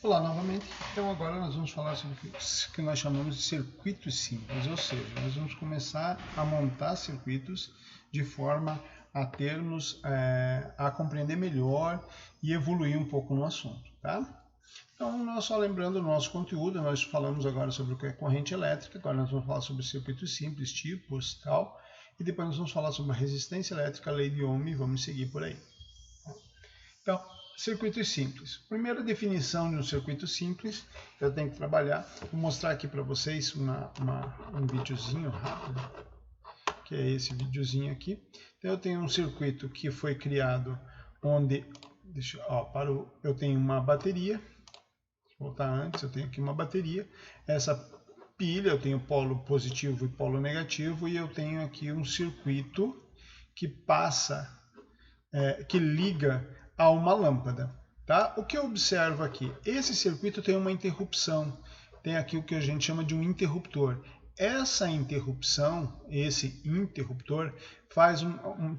Olá novamente, então agora nós vamos falar sobre o que nós chamamos de circuitos simples, ou seja, nós vamos começar a montar circuitos de forma a termos, a compreender melhor e evoluir um pouco no assunto, tá? Então, nós só lembrando o nosso conteúdo, nós falamos agora sobre o que é corrente elétrica, agora nós vamos falar sobre circuitos simples, tipos, tal, e depois nós vamos falar sobre a resistência elétrica, a lei de Ohm e vamos seguir por aí. Então, circuitos simples. Primeira definição de um circuito simples, eu tenho que trabalhar. Vou mostrar aqui para vocês um videozinho rápido, que é esse videozinho aqui. Então, eu tenho um circuito que foi criado onde, eu tenho uma bateria. Vou voltar antes, eu tenho aqui uma bateria. Essa pilha, eu tenho polo positivo e polo negativo, e eu tenho aqui um circuito que passa, que liga a uma lâmpada, tá? O que eu observo aqui? Esse circuito tem uma interrupção, tem aqui o que a gente chama de um interruptor. Essa interrupção, esse interruptor,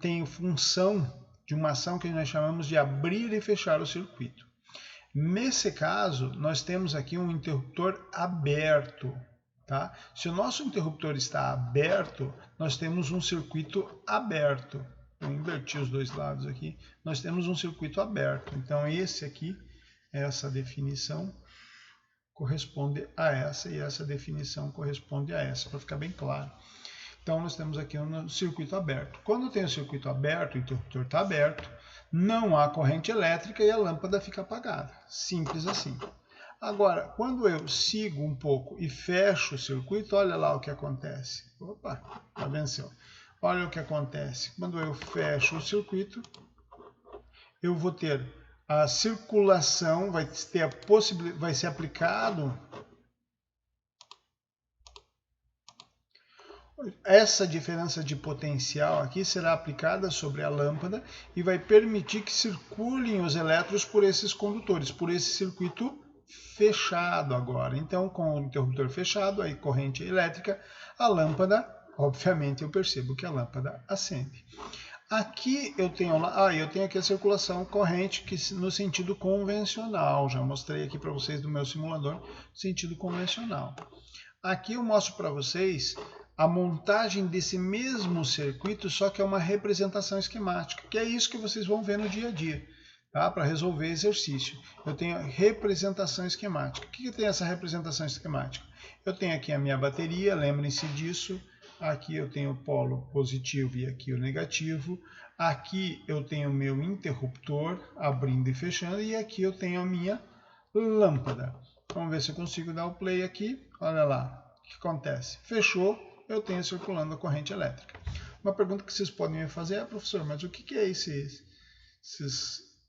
tem função de uma ação que nós chamamos de abrir e fechar o circuito. Nesse caso, nós temos aqui um interruptor aberto, tá? Se o nosso interruptor está aberto, nós temos um circuito aberto. Eu inverti os dois lados aqui, nós temos um circuito aberto. Então, esse aqui, essa definição corresponde a essa, e essa definição corresponde a essa, para ficar bem claro. Então, nós temos aqui um circuito aberto. Quando tem o circuito aberto, o interruptor está aberto, não há corrente elétrica e a lâmpada fica apagada. Simples assim. Agora, quando eu sigo um pouco e fecho o circuito, olha lá o que acontece. Opa, já venceu. Olha o que acontece. Quando eu fecho o circuito, eu vou ter a circulação, vai ser aplicado essa diferença de potencial aqui será aplicada sobre a lâmpada e vai permitir que circulem os elétrons por esses condutores, por esse circuito fechado agora. Então, com o interruptor fechado, aí corrente elétrica, a lâmpada, obviamente eu percebo que a lâmpada acende. Aqui eu tenho aqui a circulação corrente que no sentido convencional, já mostrei aqui para vocês do meu simulador, sentido convencional. Aqui eu mostro para vocês a montagem desse mesmo circuito, só que é uma representação esquemática, que é isso que vocês vão ver no dia a dia, tá? Para resolver exercício. Eu tenho a representação esquemática. O que tem essa representação esquemática? Eu tenho aqui a minha bateria, lembrem-se disso. Aqui eu tenho o polo positivo e aqui o negativo. Aqui eu tenho o meu interruptor abrindo e fechando, e aqui eu tenho a minha lâmpada. Vamos ver se eu consigo dar o play aqui. Olha lá, o que acontece? Fechou, eu tenho circulando a corrente elétrica. Uma pergunta que vocês podem me fazer é, professor, mas o que é esses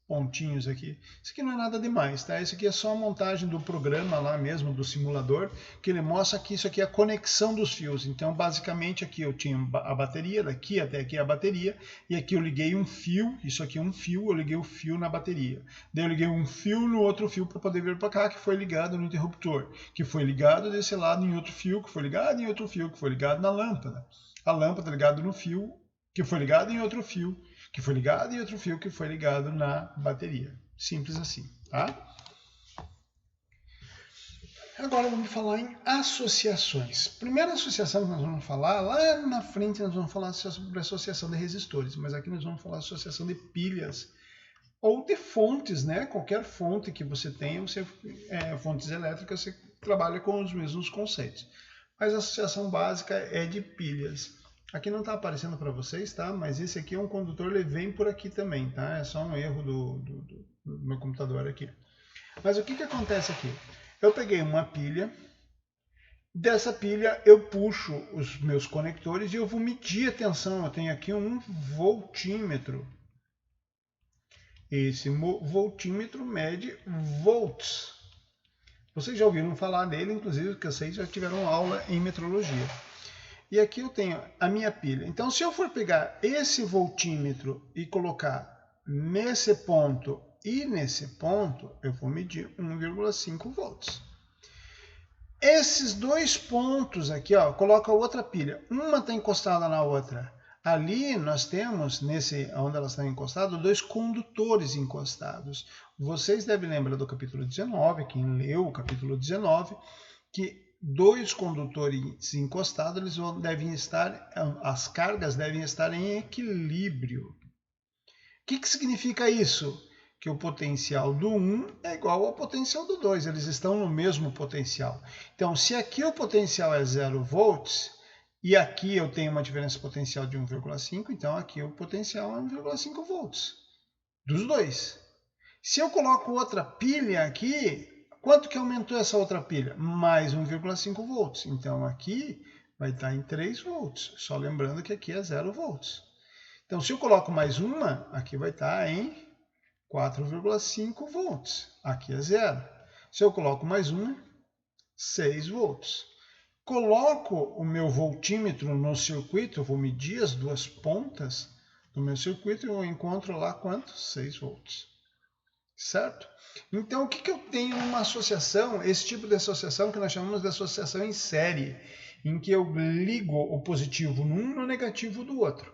pontinhos aqui? Isso aqui não é nada demais, tá? Isso aqui é só a montagem do programa lá mesmo, do simulador, que ele mostra que isso aqui é a conexão dos fios. Então, basicamente, aqui eu tinha a bateria, daqui até aqui a bateria, e aqui eu liguei um fio, isso aqui é um fio, eu liguei o fio na bateria. Daí eu liguei um fio no outro fio para poder vir para cá, que foi ligado no interruptor, que foi ligado desse lado em outro fio, que foi ligado em outro fio, que foi ligado na lâmpada. A lâmpada ligada no fio, que foi ligado em outro fio, que foi ligado em outro fio que foi ligado na bateria. Simples assim, tá? Agora vamos falar em associações. Primeira associação que nós vamos falar, lá na frente nós vamos falar sobre associação de resistores, mas aqui nós vamos falar associação de pilhas ou de fontes, né? Qualquer fonte que você tenha, fontes elétricas, você trabalha com os mesmos conceitos. Mas a associação básica é de pilhas. Aqui não está aparecendo para vocês, tá? Mas esse aqui é um condutor, ele vem por aqui também, tá? É só um erro do meu computador aqui. Mas o que acontece aqui? Eu peguei uma pilha, dessa pilha eu puxo os meus conectores e eu vou medir a tensão. Eu tenho aqui um voltímetro. Esse voltímetro mede volts. Vocês já ouviram falar dele, inclusive, porque vocês já tiveram aula em metrologia. E aqui eu tenho a minha pilha. Então, se eu for pegar esse voltímetro e colocar nesse ponto e nesse ponto, eu vou medir 1,5 volts. Esses dois pontos aqui, ó, coloca outra pilha. Uma está encostada na outra. Ali nós temos, onde elas estão encostadas, 2 condutores encostados. Vocês devem lembrar do capítulo 19, quem leu o capítulo 19, que 2 condutores encostados, as cargas devem estar em equilíbrio. O que significa isso? Que o potencial do 1 é igual ao potencial do 2, eles estão no mesmo potencial. Então, se aqui o potencial é 0 volts, e aqui eu tenho uma diferença potencial de 1,5, então aqui o potencial é 1,5 volts, dos dois. Se eu coloco outra pilha aqui, quanto que aumentou essa outra pilha? Mais 1,5 volts. Então aqui vai estar em 3 volts, só lembrando que aqui é 0 volts. Então se eu coloco mais uma, aqui vai estar em 4,5 volts, aqui é 0. Se eu coloco mais uma, 6 volts. Coloco o meu voltímetro no circuito, eu vou medir as 2 pontas do meu circuito e eu encontro lá quanto? 6 volts. Certo? Então, o que eu tenho numa associação, esse tipo de associação que nós chamamos de associação em série, em que eu ligo o positivo num no negativo do outro.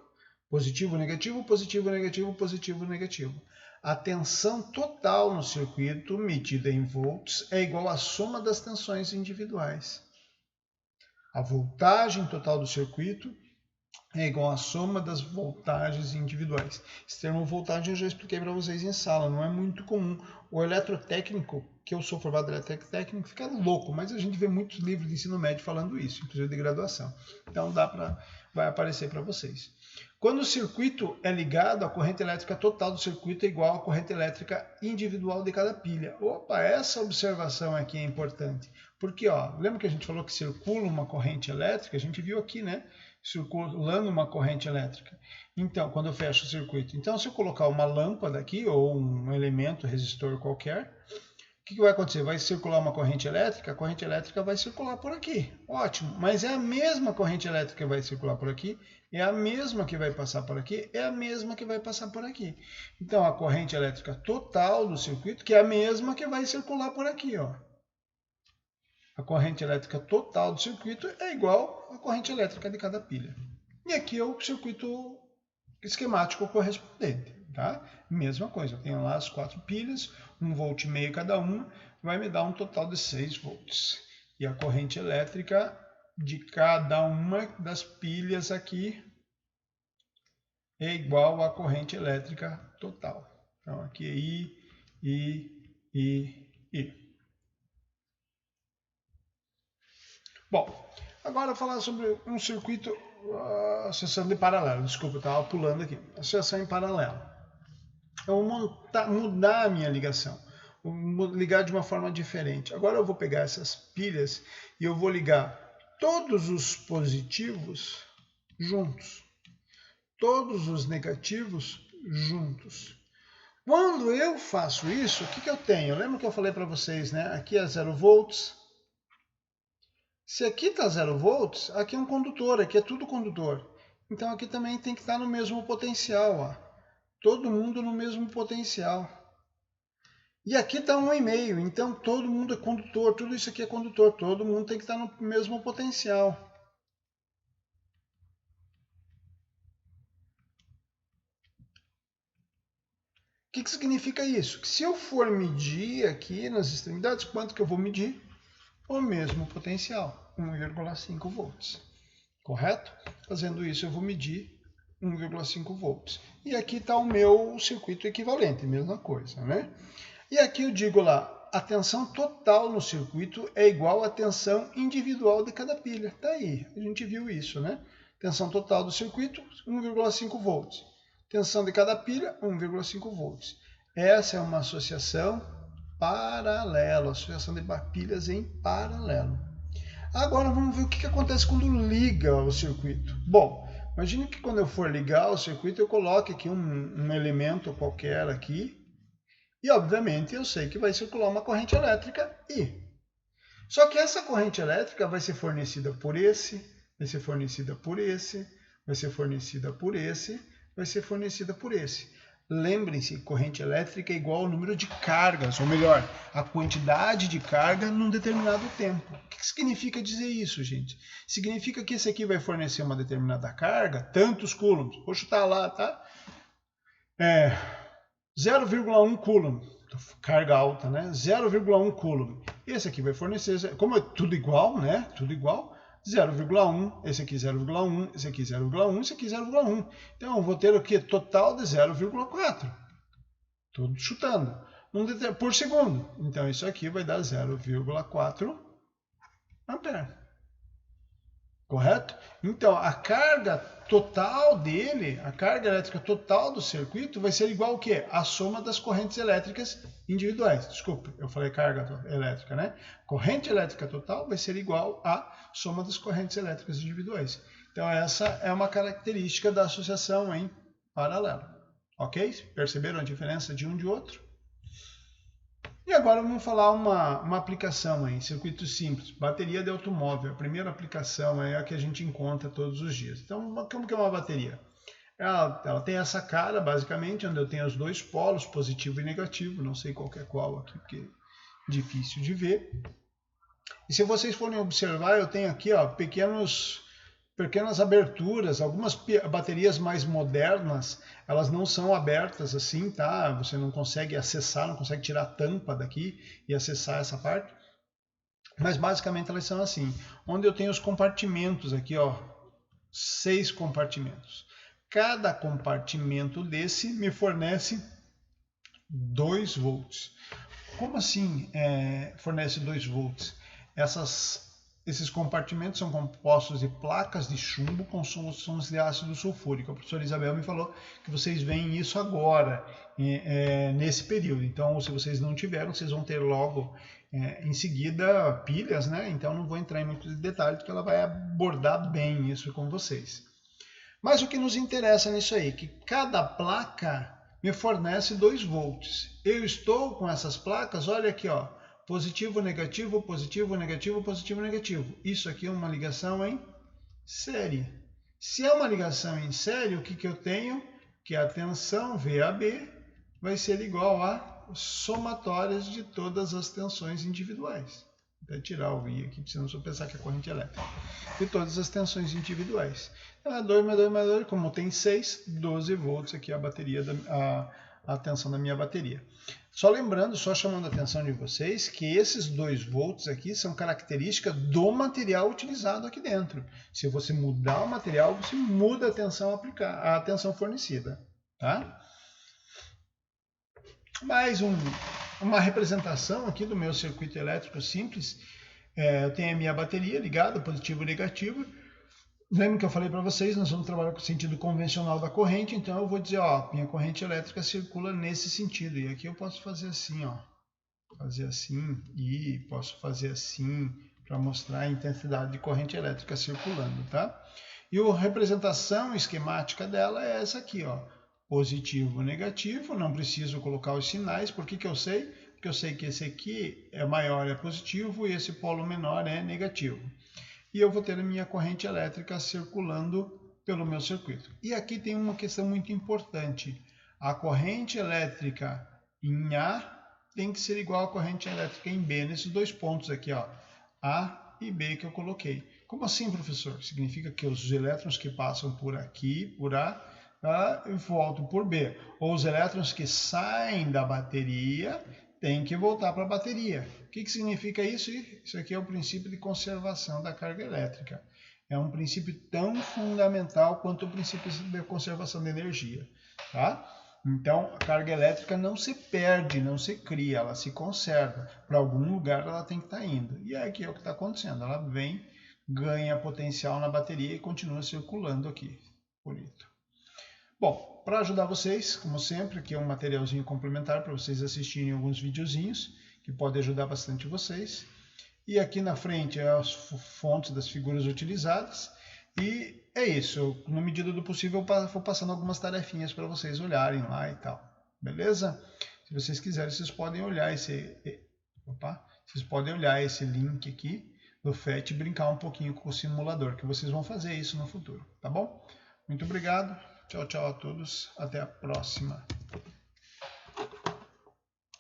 Positivo, negativo, positivo, negativo, positivo, negativo. A tensão total no circuito, medida em volts, é igual à soma das tensões individuais. A voltagem total do circuito é igual à soma das voltagens individuais. Esse termo voltagem eu já expliquei para vocês em sala, não é muito comum. O eletrotécnico, que eu sou formado em eletrotécnico, fica louco, mas a gente vê muitos livros de ensino médio falando isso, inclusive de graduação. Então vai aparecer para vocês. Quando o circuito é ligado, a corrente elétrica total do circuito é igual à corrente elétrica individual de cada pilha. Opa, essa observação aqui é importante. Porque, lembra que a gente falou que circula uma corrente elétrica? A gente viu aqui, né? Circulando uma corrente elétrica. Então, quando eu fecho o circuito. Então, se eu colocar uma lâmpada aqui, ou um elemento resistor qualquer, o que vai acontecer? Vai circular uma corrente elétrica? A corrente elétrica vai circular por aqui. Ótimo, mas é a mesma corrente elétrica que vai circular por aqui, é a mesma que vai passar por aqui, é a mesma que vai passar por aqui. Então, a corrente elétrica total do circuito, que é a mesma que vai circular por aqui, A corrente elétrica total do circuito é igual à corrente elétrica de cada pilha. E aqui é o circuito esquemático correspondente, tá? Mesma coisa, eu tenho lá as 4 pilhas, 1,5 volt cada uma, vai me dar um total de 6 volts. E a corrente elétrica de cada uma das pilhas aqui é igual à corrente elétrica total. Então aqui é I. Bom, agora falar sobre um circuito, associação de paralelo. Desculpa, eu estava pulando aqui. Associação em paralelo. Eu vou mudar a minha ligação. Vou ligar de uma forma diferente. Agora eu vou pegar essas pilhas e eu vou ligar todos os positivos juntos. Todos os negativos juntos. Quando eu faço isso, o que eu tenho? Lembra que eu falei para vocês, né? Aqui é 0 volts. Se aqui está 0 volts, aqui é um condutor, aqui é tudo condutor. Então aqui também tem que estar no mesmo potencial. Todo mundo no mesmo potencial. E aqui está 1,5, então todo mundo é condutor, tudo isso aqui é condutor, todo mundo tem que estar no mesmo potencial. O que significa isso? Que se eu for medir aqui nas extremidades, quanto que eu vou medir? O mesmo potencial, 1,5 volts. Correto? Fazendo isso, eu vou medir 1,5 volts. E aqui está o meu circuito equivalente, mesma coisa, né? E aqui eu digo lá, a tensão total no circuito é igual à tensão individual de cada pilha. Está aí, a gente viu isso, né? Tensão total do circuito, 1,5 volts. Tensão de cada pilha, 1,5 volts. Essa é uma associação paralela, associação de pilhas em paralelo. Agora vamos ver o que acontece quando liga o circuito. Bom, imagine que quando eu for ligar o circuito, eu coloque aqui um elemento qualquer aqui. E obviamente eu sei que vai circular uma corrente elétrica I. Só que essa corrente elétrica vai ser fornecida por esse, vai ser fornecida por esse, vai ser fornecida por esse, vai ser fornecida por esse. Lembrem-se, corrente elétrica é igual ao número de cargas, ou melhor, a quantidade de carga num determinado tempo. O que significa dizer isso, gente? Significa que esse aqui vai fornecer uma determinada carga, tantos coulombs. Vou chutar lá, tá? 0,1 coulomb, carga alta, né? 0,1 coulomb. Esse aqui vai fornecer, como é tudo igual, né? Tudo igual. 0,1, esse aqui 0,1, esse aqui 0,1, esse aqui 0,1. Então, eu vou ter o que? Total de 0,4. Tudo chutando. Por segundo. Então, isso aqui vai dar 0,4 ampere. Correto? Então, a carga total dele, a carga elétrica total do circuito vai ser igual ao quê? A soma das correntes elétricas individuais. Desculpa, eu falei carga elétrica, né? Corrente elétrica total vai ser igual à soma das correntes elétricas individuais. Então, essa é uma característica da associação em paralelo. Ok? Perceberam a diferença de um de outro? E agora vamos falar uma aplicação em circuito simples, bateria de automóvel. A primeira aplicação é a que a gente encontra todos os dias. Então, como que é uma bateria? Ela tem essa cara, basicamente, onde eu tenho os dois polos, positivo e negativo. Não sei qual é qual aqui, porque é difícil de ver. E se vocês forem observar, eu tenho aqui pequenas aberturas. Algumas baterias mais modernas, elas não são abertas assim, tá? Você não consegue acessar, não consegue tirar a tampa daqui e acessar essa parte. Mas basicamente elas são assim, onde eu tenho os compartimentos aqui, ó, 6 compartimentos. Cada compartimento desse me fornece 2 volts. Como assim fornece 2 volts? Esses compartimentos são compostos de placas de chumbo com soluções de ácido sulfúrico. A professora Isabel me falou que vocês veem isso agora, nesse período. Então, se vocês não tiveram, vocês vão ter logo em seguida pilhas, né? Então, não vou entrar em muitos detalhes, porque ela vai abordar bem isso com vocês. Mas o que nos interessa nisso aí, que cada placa me fornece 2 volts. Eu estou com essas placas, olha aqui, ó, positivo, negativo, positivo, negativo, positivo, negativo. Isso aqui é uma ligação em série. Se é uma ligação em série, o que eu tenho? Que a tensão VAB vai ser igual a somatórias de todas as tensões individuais. Vou tirar o I aqui, para você não só pensar que é corrente elétrica. De todas as tensões individuais. Então, 2 mais 2 mais 2, como tem 6, 12 volts aqui a bateria, a tensão da minha bateria. Só lembrando, só chamando a atenção de vocês, que esses 2 volts aqui são características do material utilizado aqui dentro. Se você mudar o material, você muda a tensão aplicada, a tensão fornecida. Tá? Mais uma representação aqui do meu circuito elétrico simples. Eu tenho a minha bateria ligada, positivo e negativo. Lembra que eu falei para vocês, nós vamos trabalhar com o sentido convencional da corrente, então eu vou dizer, ó, minha corrente elétrica circula nesse sentido. E aqui eu posso fazer assim, ó, fazer assim e posso fazer assim para mostrar a intensidade de corrente elétrica circulando, tá? E a representação esquemática dela é essa aqui, ó, positivo, negativo, não preciso colocar os sinais, por que eu sei? Porque eu sei que esse aqui é maior, é positivo, e esse polo menor é negativo. E eu vou ter a minha corrente elétrica circulando pelo meu circuito. E aqui tem uma questão muito importante. A corrente elétrica em A tem que ser igual à corrente elétrica em B, nesses 2 pontos aqui, ó, A e B que eu coloquei. Como assim, professor? Significa que os elétrons que passam por aqui, por A, voltam por B. Ou os elétrons que saem da bateria têm que voltar para a bateria. O que significa isso? Isso aqui é o princípio de conservação da carga elétrica. É um princípio tão fundamental quanto o princípio de conservação de energia. Tá? Então, a carga elétrica não se perde, não se cria, ela se conserva. Para algum lugar ela tem que estar indo. E aqui é o que está acontecendo. Ela vem, ganha potencial na bateria e continua circulando aqui. Bonito. Bom, para ajudar vocês, como sempre, aqui é um materialzinho complementar para vocês assistirem alguns videozinhos que pode ajudar bastante vocês. E aqui na frente é as fontes das figuras utilizadas. E é isso, na medida do possível eu vou passando algumas tarefinhas para vocês olharem lá e tal. Beleza? Se vocês quiserem, vocês podem olhar esse link aqui do FET e brincar um pouquinho com o simulador, que vocês vão fazer isso no futuro, tá bom? Muito obrigado. Tchau, tchau a todos. Até a próxima.